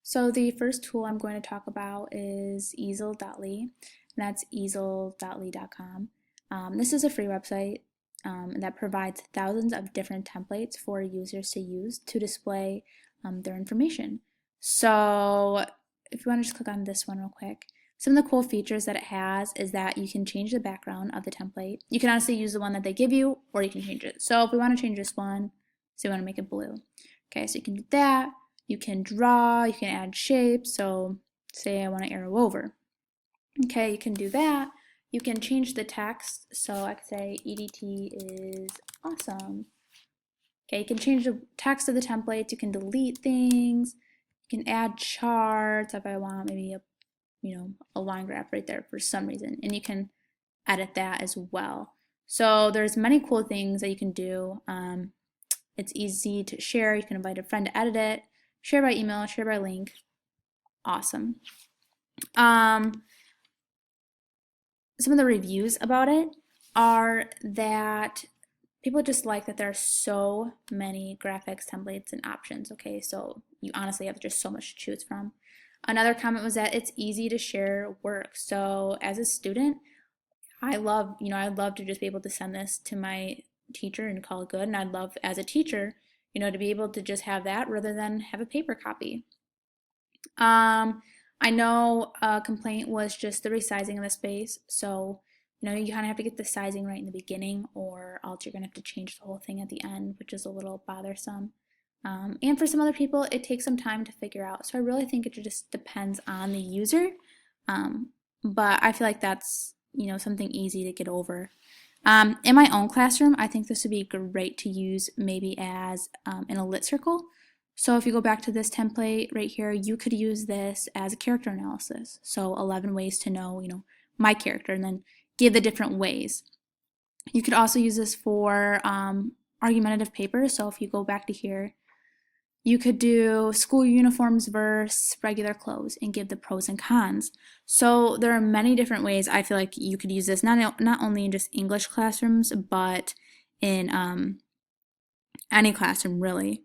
So the first tool I'm going to talk about is easel.ly, and that's easel.ly.com. This is a free website that provides thousands of different templates for users to use to display their information. So if you want to just click on this one real quick, some of the cool features that it has is that you can change the background of the template. You can honestly use the one that they give you, or you can change it. So if we want to change this one, say we want to make it blue. Okay, so you can do that. You can draw, you can add shapes. So say I want to arrow over. Okay, you can do that. You can change the text. So I could say EDT is awesome. Okay, you can change the text of the templates. You can delete things. You can add charts if I want maybe a line graph right there for some reason, and you can edit that as well. So there's many cool things that you can do. It's easy to share. You can invite a friend to edit it, share by email, share by link. Awesome. Some of the reviews about it are that people just like that there are so many graphics, templates, and options. Okay, so you honestly have just so much to choose from. Another comment was that it's easy to share work. So as a student, I'd love to just be able to send this to my teacher and call it good. And I'd love, as a teacher, to be able to just have that rather than have a paper copy. I know a complaint was just the resizing of the space. So, you kind of have to get the sizing right in the beginning, or else you're going to have to change the whole thing at the end, which is a little bothersome. And for some other people, it takes some time to figure out. So I really think it just depends on the user. But I feel like that's, something easy to get over. In my own classroom, I think this would be great to use maybe as in a lit circle. So if you go back to this template right here, you could use this as a character analysis. So 11 ways to know, my character, and then give the different ways. You could also use this for argumentative paper. So if you go back to here, you could do school uniforms versus regular clothes and give the pros and cons. So there are many different ways I feel like you could use this, not only in just English classrooms, but in any classroom really.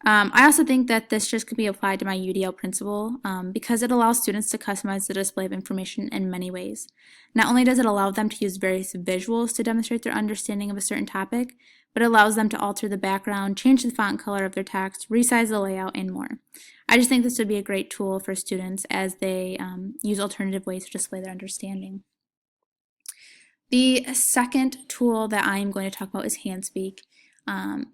I also think that this just could be applied to my UDL principal because it allows students to customize the display of information in many ways. Not only does it allow them to use various visuals to demonstrate their understanding of a certain topic, but it allows them to alter the background, change the font color of their text, resize the layout, and more. I just think this would be a great tool for students as they use alternative ways to display their understanding. The second tool that I'm going to talk about is Handspeak.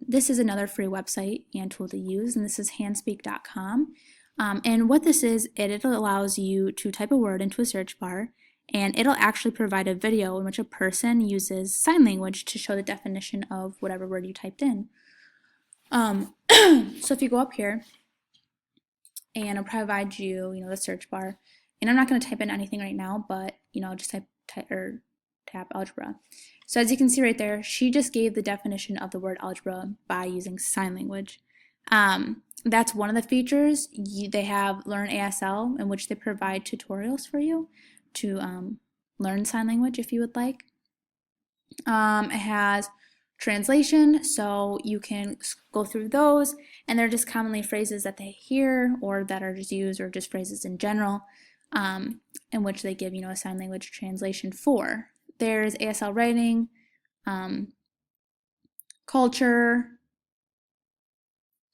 This is another free website and tool to use, and this is handspeak.com. And what this is, it allows you to type a word into a search bar, and it'll actually provide a video in which a person uses sign language to show the definition of whatever word you typed in. So if you go up here, and it'll provide you, the search bar. And I'm not going to type in anything right now, but, I'll just tap algebra. So as you can see right there, she just gave the definition of the word algebra by using sign language. That's one of the features. They have Learn ASL, in which they provide tutorials for you to learn sign language if you would like. It has translation, so you can go through those, and they're just commonly phrases that they hear or that are just used, or just phrases in general, in which they give a sign language translation for. There's ASL writing, culture,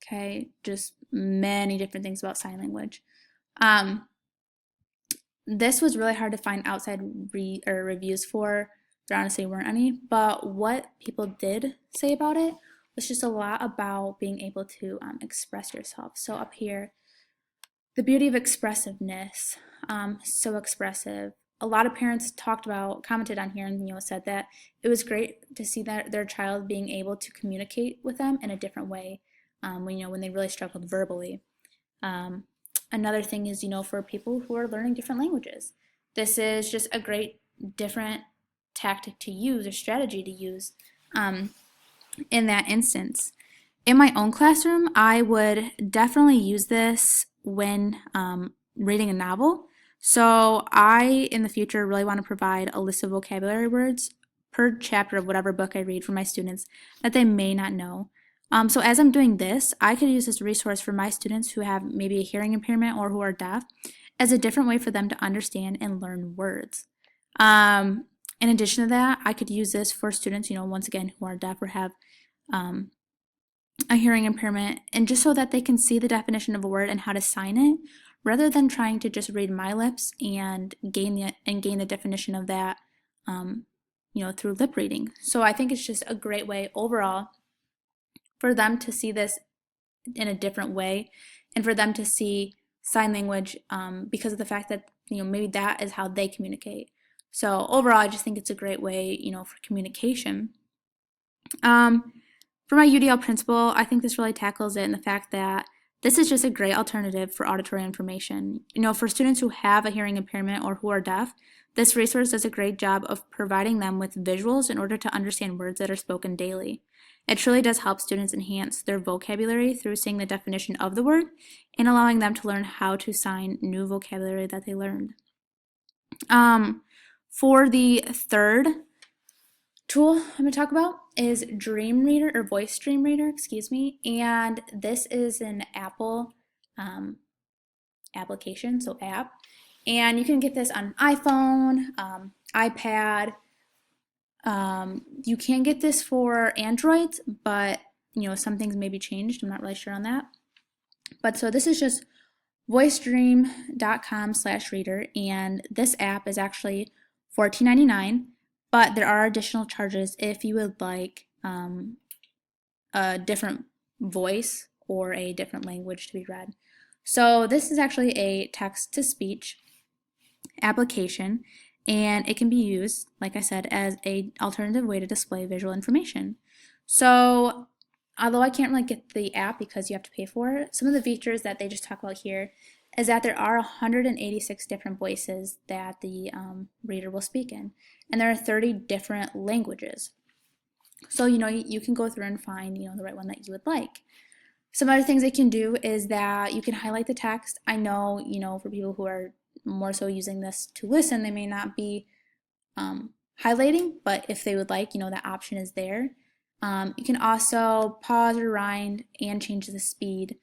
okay, just many different things about sign language. This was really hard to find outside reviews for. There honestly weren't any, but what people did say about it was just a lot about being able to express yourself. So up here, the beauty of expressiveness, so expressive. A lot of parents commented on here, and said that it was great to see that their child being able to communicate with them in a different way when they really struggled verbally. Another thing is, for people who are learning different languages, this is just a great different tactic to use or strategy to use in that instance. In my own classroom, I would definitely use this when reading a novel. So I, in the future, really want to provide a list of vocabulary words per chapter of whatever book I read for my students that they may not know. So as I'm doing this, I could use this resource for my students who have maybe a hearing impairment or who are deaf as a different way for them to understand and learn words. Um, in addition to that, I could use this for students, once again, who are deaf or have um, a hearing impairment, and just so that they can see the definition of a word and how to sign it, rather than trying to just read my lips and gain the definition of that, through lip reading. So I think it's just a great way overall for them to see this in a different way, and for them to see sign language because of the fact that maybe that is how they communicate. So overall, I just think it's a great way for communication. For my UDL principal, I think this really tackles it in the fact that this is just a great alternative for auditory information. For students who have a hearing impairment or who are deaf, this resource does a great job of providing them with visuals in order to understand words that are spoken daily. It truly does help students enhance their vocabulary through seeing the definition of the word and allowing them to learn how to sign new vocabulary that they learned. For the third tool I'm going to talk about is Dream Reader, or Voice Dream Reader, excuse me, and this is an Apple application, so app, and you can get this on iPhone, iPad. You can get this for Androids, but some things may be changed. I'm not really sure on that. But so this is just voicedream.com/reader, and this app is actually $14.99, but there are additional charges if you would like a different voice or a different language to be read. So this is actually a text-to-speech application, and it can be used, like I said, as an alternative way to display visual information. So although I can't really get the app because you have to pay for it, some of the features that they just talk about here is that there are 186 different voices that the reader will speak in, and there are 30 different languages. So you can go through and find the right one that you would like. Some other things they can do is that you can highlight the text. I know for people who are more so using this to listen, they may not be highlighting, but if they would like, that option is there. You can also pause, rewind, and change the speed,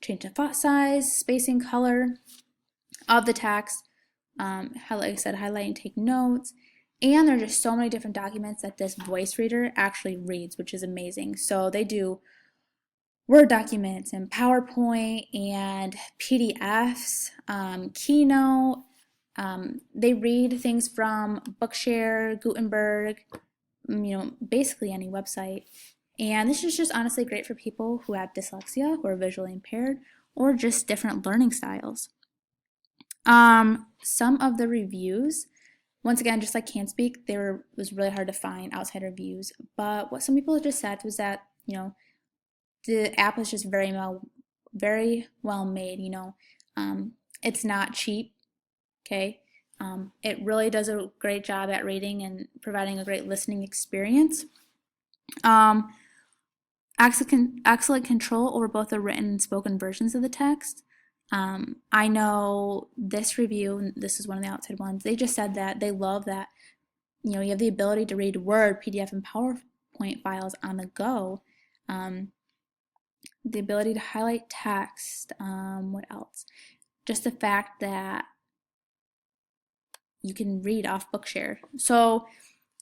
change the font size, spacing, color of the text, like I said, highlight and take notes. And there are just so many different documents that this voice reader actually reads, which is amazing. So they do Word documents and PowerPoint and PDFs, Keynote. They read things from Bookshare, Gutenberg, basically any website. And this is just honestly great for people who have dyslexia, who are visually impaired, or just different learning styles. Some of the reviews, once again, just like CanSpeak, was really hard to find outside reviews. But what some people just said was that, the app is just very well made. It's not cheap. Okay. It really does a great job at reading and providing a great listening experience. Excellent control over both the written and spoken versions of the text. I know this review, and this is one of the outside ones, they just said that they love that you have the ability to read Word, PDF, and PowerPoint files on the go. The ability to highlight text. What else? Just the fact that you can read off Bookshare. So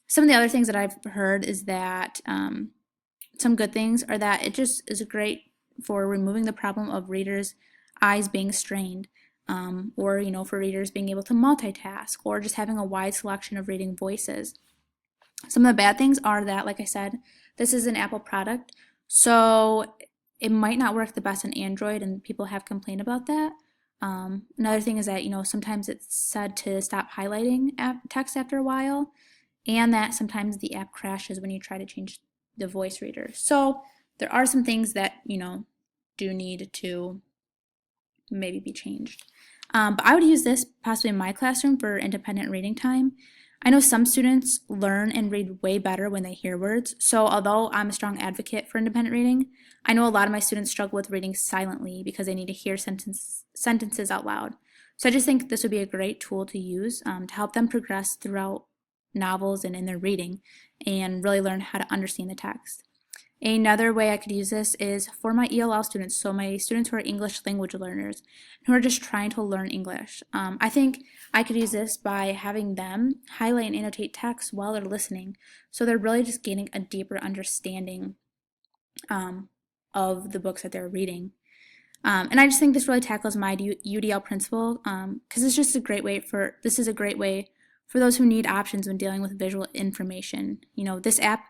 some of the other things that I've heard is that some good things are that it just is great for removing the problem of readers' eyes being strained, or for readers being able to multitask, or just having a wide selection of reading voices. Some of the bad things are that, like I said, this is an Apple product, so it might not work the best on Android, and people have complained about that. Another thing is that sometimes it's said to stop highlighting text after a while, and that sometimes the app crashes when you try to change the voice reader. So there are some things that do need to maybe be changed. But I would use this possibly in my classroom for independent reading time. I know some students learn and read way better when they hear words, so although I'm a strong advocate for independent reading, I know a lot of my students struggle with reading silently because they need to hear sentences out loud. So I just think this would be a great tool to use to help them progress throughout novels and in their reading and really learn how to understand the text. Another way I could use this is for my ELL students, so my students who are English language learners, who are just trying to learn English. I think I could use this by having them highlight and annotate text while they're listening, so they're really just gaining a deeper understanding of the books that they're reading. And I just think this really tackles my UDL principle because it's just a great way this is a great way for those who need options when dealing with visual information. This app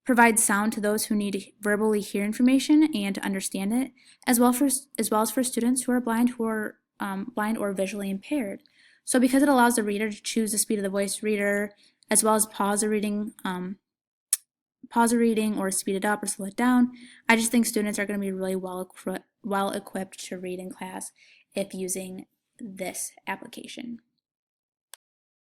provides sound to those who need to verbally hear information and to understand it, as well as for students who are blind blind or visually impaired. So because it allows the reader to choose the speed of the voice reader, as well as pause the reading or speed it up or slow it down, I just think students are going to be really well equipped to read in class if using this application.